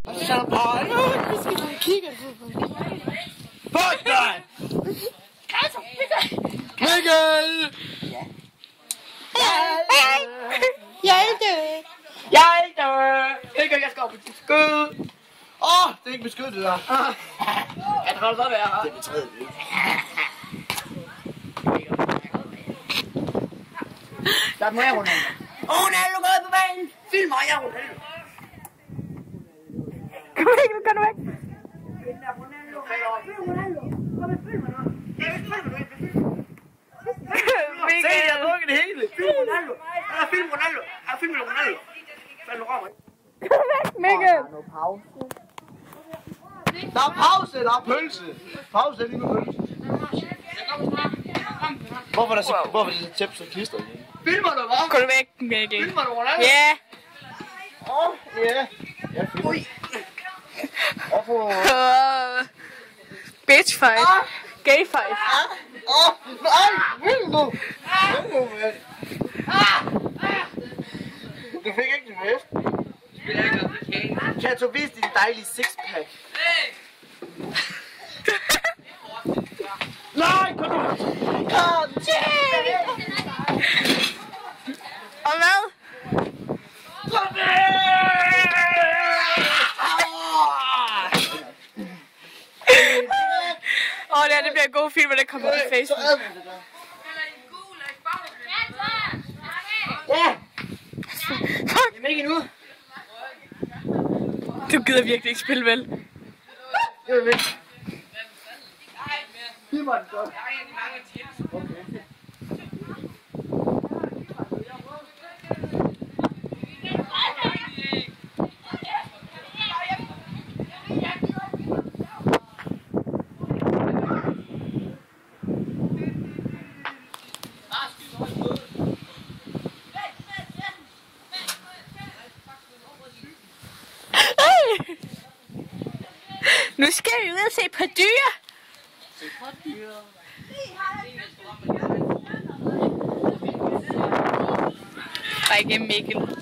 Så vi skal kigge på. Fuck dig! Mikkel! Hjalte! Mikkel, jeg skal op på dit skød. Det er ikke beskyttet det der. Jeg tror, det så være her. Det er betrædet. Der må jeg Ronaldo. Ronaldo går på banen. Film mig, jeg Ronaldo. Kom væk, nu kan du væk. Ronaldo. Kom og film mig nu. Mikkel. Se, jeg drukker det hele. Film Ronaldo. Film Ronaldo. Film Ronaldo. Fald nu rammer. Kom væk, Mikkel. Der er pause, der er pølse. Pause er lige med pølse. Hvorfor er det så tæt så klister igen? Filmer du, hva'? Gå væk, Mikkel. Filmer du, Ronaldo? Ja. Ja. Jeg filmer. Ui. Bitch fight. Gay fight. Nej, vil du? Du fik ikke din vest. Kan du vise din dejlige sixpack? Nej, kom nu! Kom til! Og hvad? Kom Det bliver en god film, og det kommer på Facebook. Ja! Jamen ikke endnu. Du gider virkelig ikke spille, vel? Jeg vil ikke. Giv mig den så. Okay. Nu skal vi ud og se på dyr. Bare ikke Mikkel.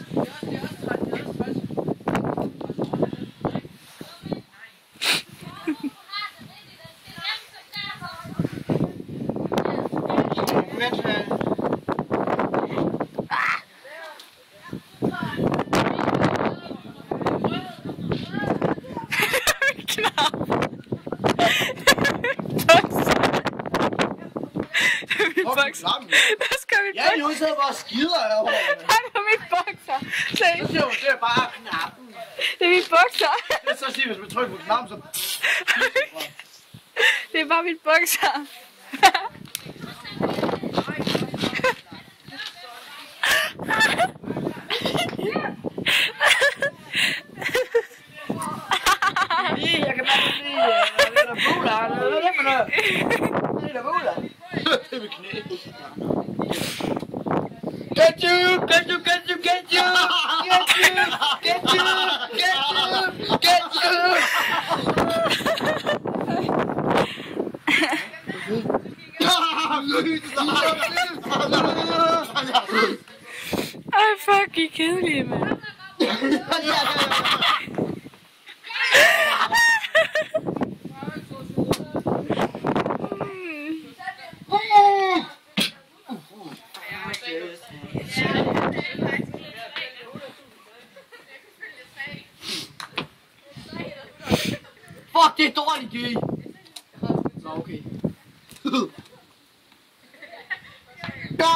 Der skal vi Jeg er jo så bare skider herovre. Der er mit bokser. Så siger hun, det er bare knappen. Det er mit bokser. Det er så siger, hvis man trykker på knappen, så... Det er bare mit bokser. Jeg kan bare sige, det er der buler. Hvad er det for noget? Det er der buler. Det er med knæ. Get you! Get you! Get you! Get you! Get you! Get you! Get you! Ej, fuck, I er kedelige, mand. Fuck, det er dårligt, gay. Nå, okay. Go!